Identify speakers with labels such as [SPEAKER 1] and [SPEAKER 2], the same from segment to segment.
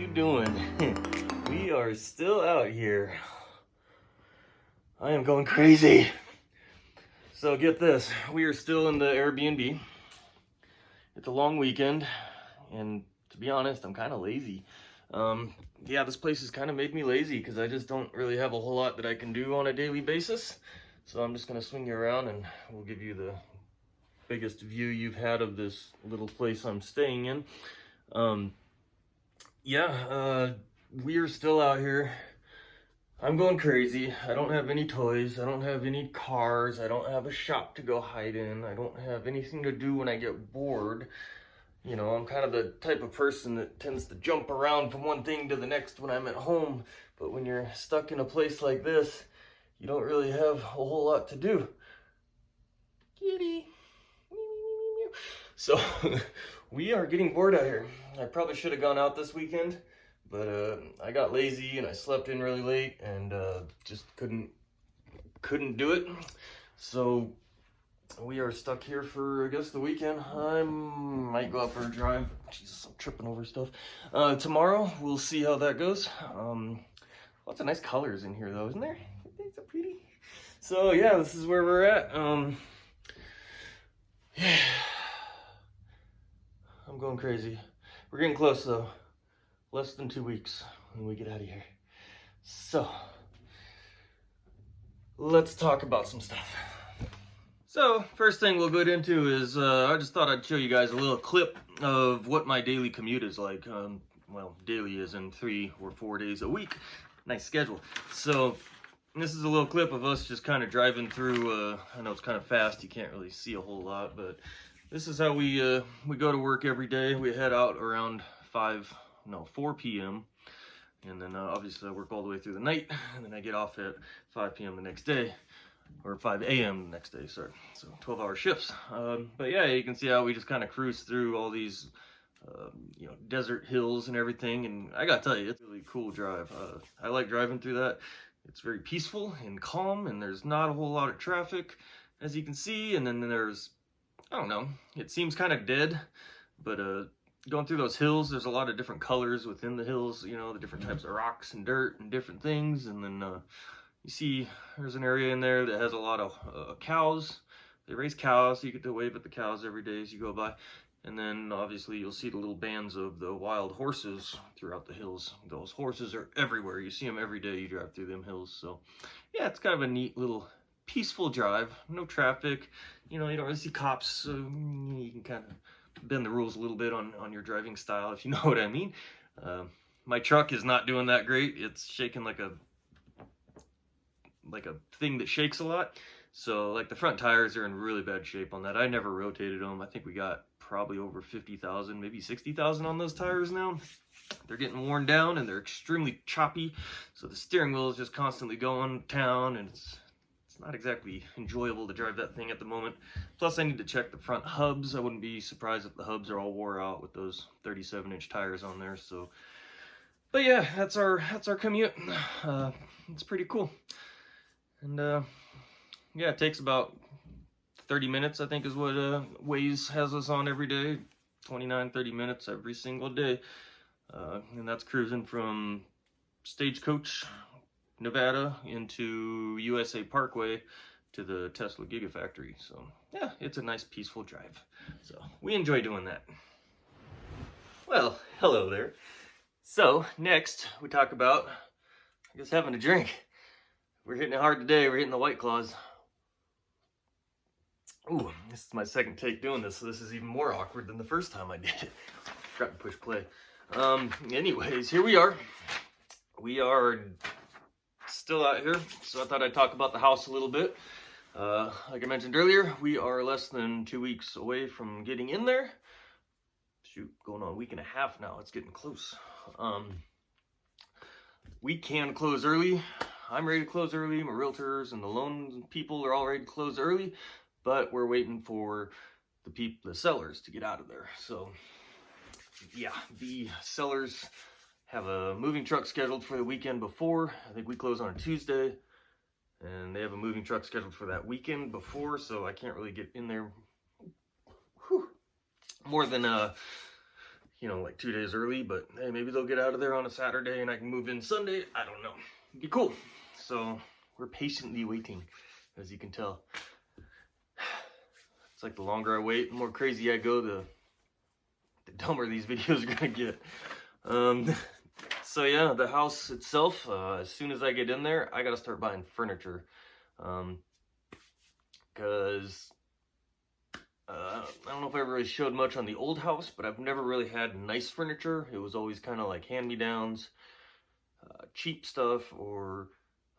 [SPEAKER 1] you doing? We are still out here. I am going crazy. So get this, we are still in the Airbnb. It's a long weekend, and to be honest, I'm kind of lazy. Yeah, this place has kind of made me lazy because I just don't really have a whole lot that I can do on a daily basis. So I'm just gonna swing you around and we'll give you the biggest view you've had of this little place I'm staying in. We're still out here. I'm going crazy. I don't have any toys. I don't have any cars. I don't have a shop to go hide in. I don't have anything to do when I get bored. You know, I'm kind of the type of person that tends to jump around from one thing to the next when I'm at home. But when you're stuck in a place like this, you don't really have a whole lot to do. Kitty. So, we are getting bored out here. I probably should have gone out this weekend, but I got lazy and I slept in really late and just couldn't do it. So we are stuck here for, I guess, the weekend. I might go out for a drive. Jesus, I'm tripping over stuff. Tomorrow, we'll see how that goes. Lots of nice colors in here, though, isn't there? These are pretty. So yeah, this is where we're at. Yeah. I'm going crazy. We're getting close though. Less than 2 weeks when we get out of here. So, let's talk about some stuff. So, first thing we'll get into is, I just thought I'd show you guys a little clip of what my daily commute is like. Well, daily is in 3 or 4 days a week. Nice schedule. So, this is a little clip of us just kind of driving through, I know it's kind of fast, you can't really see a whole lot, but this is how we go to work every day. We head out around 4 p.m. and then obviously I work all the way through the night, and then I get off at 5 p.m. the next day, or 5 a.m. the next day, sorry. So 12-hour shifts. But yeah, you can see how we just kind of cruise through all these desert hills and everything, and I gotta tell you, it's a really cool drive. I like driving through that. It's very peaceful and calm, and there's not a whole lot of traffic, as you can see, and then there's, I don't know, it seems kind of dead, but going through those hills, there's a lot of different colors within the hills, you know, the different types of rocks and dirt and different things. And then you see there's an area in there that has a lot of cows. They raise cows, so you get to wave at the cows every day as you go by. And then obviously you'll see the little bands of the wild horses throughout the hills. Those horses are everywhere. You see them every day you drive through them hills. So yeah, it's kind of a neat little peaceful drive. No traffic. You know, you don't really see cops, so you can kind of bend the rules a little bit on your driving style, if you know what I mean. My truck is not doing that great. It's shaking like a thing that shakes a lot. So like the front tires are in really bad shape on that. I never rotated them. I think we got probably over 50,000, maybe 60,000 on those tires now. They're getting worn down and they're extremely choppy. So the steering wheel is just constantly going down, and it's not exactly enjoyable to drive that thing at the moment. Plus I need to check the front hubs. I wouldn't be surprised if the hubs are all wore out with those 37-inch tires on there. So, but yeah, that's our commute. It's pretty cool. And yeah, it takes about 30 minutes, I think, is what Waze has us on every day. 29-30 minutes every single day. And that's cruising from Stagecoach, Nevada, into USA Parkway to the Tesla Gigafactory. So yeah, it's a nice peaceful drive. So we enjoy doing that. Well, hello there. So next we talk about, I guess, having a drink. We're hitting it hard today. We're hitting the White Claws. Ooh, this is my second take doing this, so this is even more awkward than the first time I did it. Forgot to push play. Anyways, here we are. We are still out here, so I thought I'd talk about the house a little bit. Like I mentioned earlier, we are less than 2 weeks away from getting in there. Shoot, going on a week and a half now. It's getting close. We can close early. I'm ready to close early. My realtors and the loan people are all ready to close early, but we're waiting for the sellers to get out of there. So yeah, the sellers have a moving truck scheduled for the weekend before. I think we close on a Tuesday, and they have a moving truck scheduled for that weekend before, so I can't really get in there more than you know, like 2 days early, but hey, maybe they'll get out of there on a Saturday and I can move in Sunday. I don't know. It'd be cool. So we're patiently waiting, as you can tell. It's like the longer I wait, the more crazy I go, the dumber these videos are gonna get. So yeah, the house itself, as soon as I get in there, I gotta start buying furniture. Because I don't know if I ever really showed much on the old house, but I've never really had nice furniture. It was always kind of like hand-me-downs, cheap stuff, or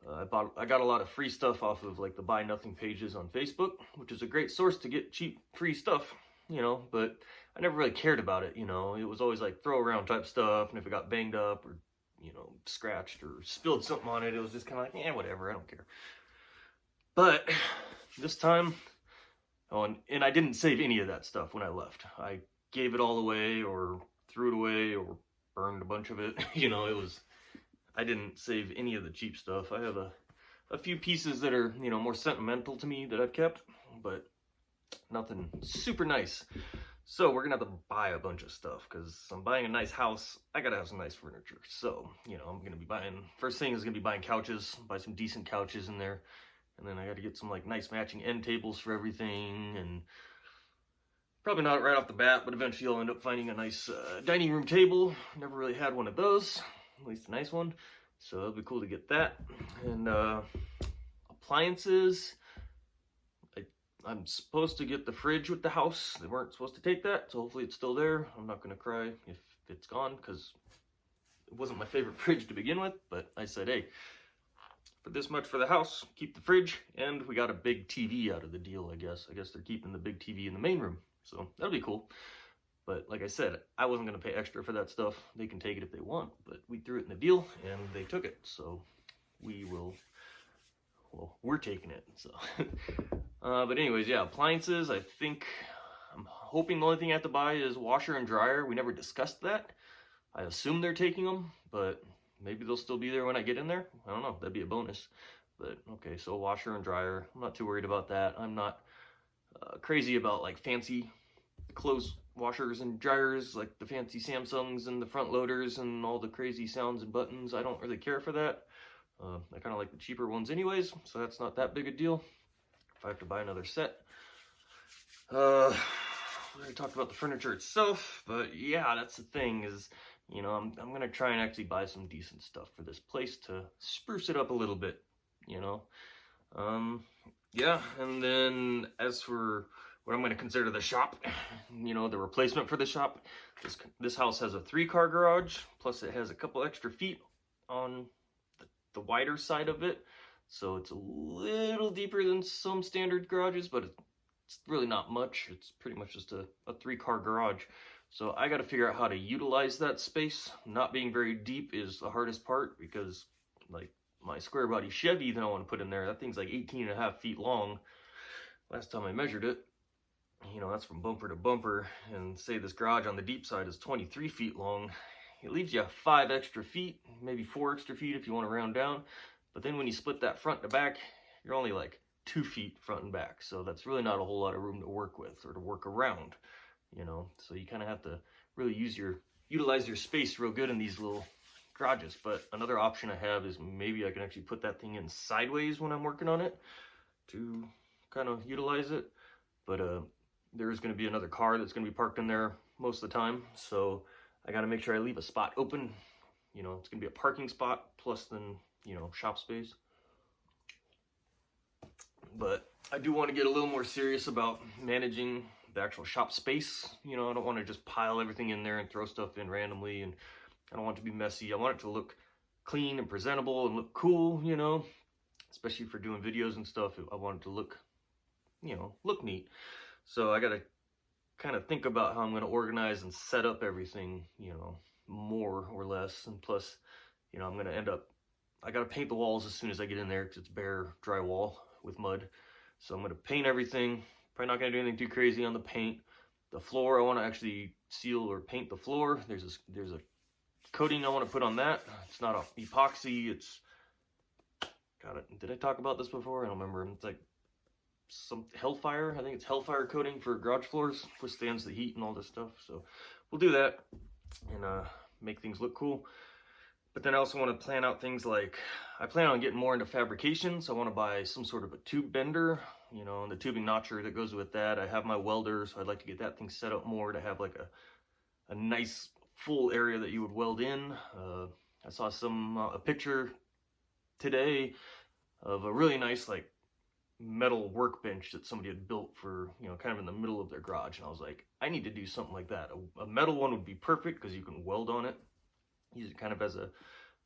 [SPEAKER 1] I got a lot of free stuff off of like the Buy Nothing pages on Facebook, which is a great source to get cheap, free stuff, you know, but I never really cared about it, you know. It was always like throw around type stuff, and if it got banged up or, you know, scratched or spilled something on it, it was just kind of like, eh, whatever, I don't care. But this time, oh, and I didn't save any of that stuff when I left. I gave it all away or threw it away or burned a bunch of it. You know, I didn't save any of the cheap stuff. I have a few pieces that are, you know, more sentimental to me that I've kept, but nothing super nice. So we're gonna have to buy a bunch of stuff because I'm buying a nice house. I gotta have some nice furniture. So, you know, I'm gonna be buying, first thing is gonna be buying couches, buy some decent couches in there. And then I gotta get some like nice matching end tables for everything, and probably not right off the bat, but eventually I'll end up finding a nice dining room table. Never really had one of those, at least a nice one. So it'll be cool to get that. And appliances, I'm supposed to get the fridge with the house. They weren't supposed to take that, so hopefully it's still there. I'm not gonna cry if it's gone, because it wasn't my favorite fridge to begin with, but I said, hey, for this much for the house, keep the fridge, and we got a big TV out of the deal, I guess. I guess they're keeping the big TV in the main room, so that'll be cool. But like I said, I wasn't going to pay extra for that stuff. They can take it if they want, but we threw it in the deal, and they took it, so we're taking it, so. But anyways, yeah, appliances, I'm hoping the only thing I have to buy is washer and dryer. We never discussed that. I assume they're taking them, but maybe they'll still be there when I get in there. I don't know. That'd be a bonus. But okay, so washer and dryer. I'm not too worried about that. I'm not crazy about like fancy clothes washers and dryers, like the fancy Samsungs and the front loaders and all the crazy sounds and buttons. I don't really care for that. I kind of like the cheaper ones anyways, so that's not that big a deal. If I have to buy another set. We already talked about the furniture itself, but yeah, that's the thing is, you know, I'm going to try and actually buy some decent stuff for this place to spruce it up a little bit, you know. Yeah, and then as for what I'm going to consider the shop, you know, the replacement for the shop, this house has a 3-car garage, plus it has a couple extra feet on the wider side of it. So it's a little deeper than some standard garages, but it's really not much. It's pretty much just a 3-car garage. So I got to figure out how to utilize that space. Not being very deep is the hardest part, because like my square body Chevy that I want to put in there, that thing's like 18.5 feet long. Last time I measured it, you know, that's from bumper to bumper, and say this garage on the deep side is 23 feet long. It leaves you 5 extra feet, maybe 4 extra feet if you want to round down. But then when you split that front to back, you're only like 2 feet front and back. So that's really not a whole lot of room to work with or to work around. You know, so you kind of have to really utilize your space real good in these little garages. But another option I have is maybe I can actually put that thing in sideways when I'm working on it to kind of utilize it. But there's going to be another car that's going to be parked in there most of the time, so I got to make sure I leave a spot open. You know, it's going to be a parking spot plus then, you know, shop space. But I do want to get a little more serious about managing the actual shop space. You know, I don't want to just pile everything in there and throw stuff in randomly, and I don't want it to be messy. I want it to look clean and presentable and look cool, you know, especially for doing videos and stuff. I want it to look, you know, look neat. So I got to kind of think about how I'm going to organize and set up everything, you know, more or less. And plus, you know, I'm going to end up, I got to paint the walls as soon as I get in there because it's bare drywall with mud. So I'm going to paint everything. Probably not going to do anything too crazy on the paint. The floor, I want to actually seal or paint the floor. There's a coating I want to put on that. It's not a epoxy. It's, got it. Did I talk about this before? I don't remember. It's like some Hellfire. I think it's Hellfire coating for garage floors. Withstands the heat and all this stuff. So we'll do that. and make things look cool. But then I also want to plan out things like, I plan on getting more into fabrication, so I want to buy some sort of a tube bender, you know, and the tubing notcher that goes with that. I have my welder, so I'd like to get that thing set up more to have like a nice full area that you would weld in. I saw a picture today of a really nice like metal workbench that somebody had built for, you know, kind of in the middle of their garage, and I was like, I need to do something like that. A metal one would be perfect because you can weld on it. Use it kind of as a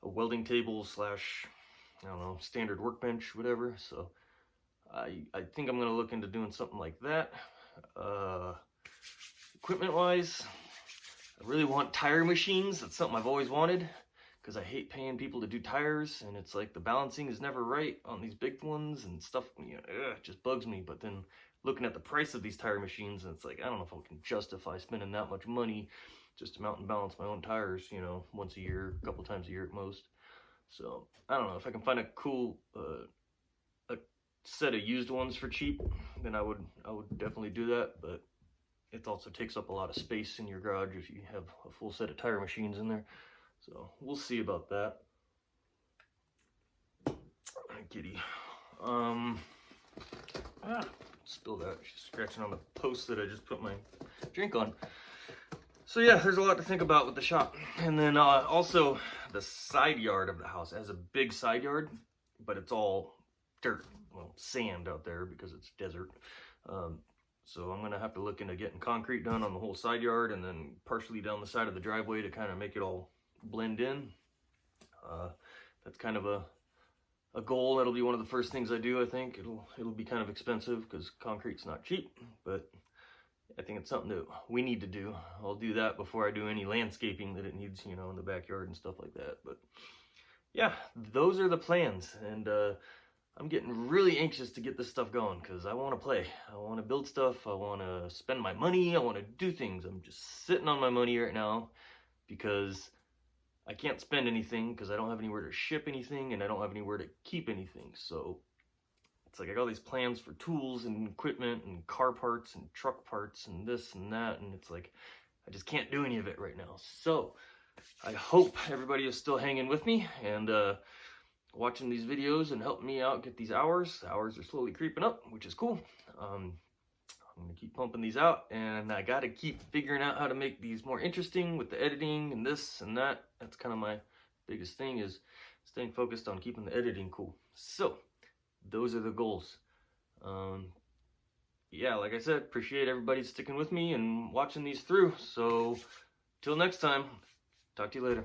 [SPEAKER 1] welding table slash, I don't know, standard workbench, whatever. So I think I'm going to look into doing something like that. Equipment wise, I really want tire machines. That's something I've always wanted, because I hate paying people to do tires, and it's like the balancing is never right on these big ones and stuff, you know, it just bugs me. But then looking at the price of these tire machines, and it's like, I don't know if I can justify spending that much money just to mount and balance my own tires, you know, once a year, a couple times a year at most. So I don't know, if I can find a cool a set of used ones for cheap, then I would definitely do that. But it also takes up a lot of space in your garage if you have a full set of tire machines in there. So we'll see about that. Kitty. Spilled out. She's scratching on the post that I just put my drink on. So yeah, there's a lot to think about with the shop. And then also the side yard of the house. It has a big side yard, but it's all dirt, well, sand out there because it's desert. So I'm gonna have to look into getting concrete done on the whole side yard, and then partially down the side of the driveway to kind of make it all blend in. That's kind of a goal. That'll be one of the first things I do. I think it'll be kind of expensive because concrete's not cheap, but I think it's something that we need to do. I'll do that before I do any landscaping that it needs, you know, in the backyard and stuff like that. But yeah, those are the plans, and I'm getting really anxious to get this stuff going because I want to play. I want to build stuff. I want to spend my money. I want to do things. I'm just sitting on my money right now because I can't spend anything because I don't have anywhere to ship anything, and I don't have anywhere to keep anything. So it's like I got all these plans for tools and equipment and car parts and truck parts and this and that, and it's like I just can't do any of it right now. So I hope everybody is still hanging with me and watching these videos and helping me out get these hours. The hours are slowly creeping up, which is cool. I'm gonna keep pumping these out, and I gotta keep figuring out how to make these more interesting with the editing and this and that. That's kind of my biggest thing, is staying focused on keeping the editing cool. So those are the goals. Yeah, like I said, appreciate everybody sticking with me and watching these through. So till next time, talk to you later.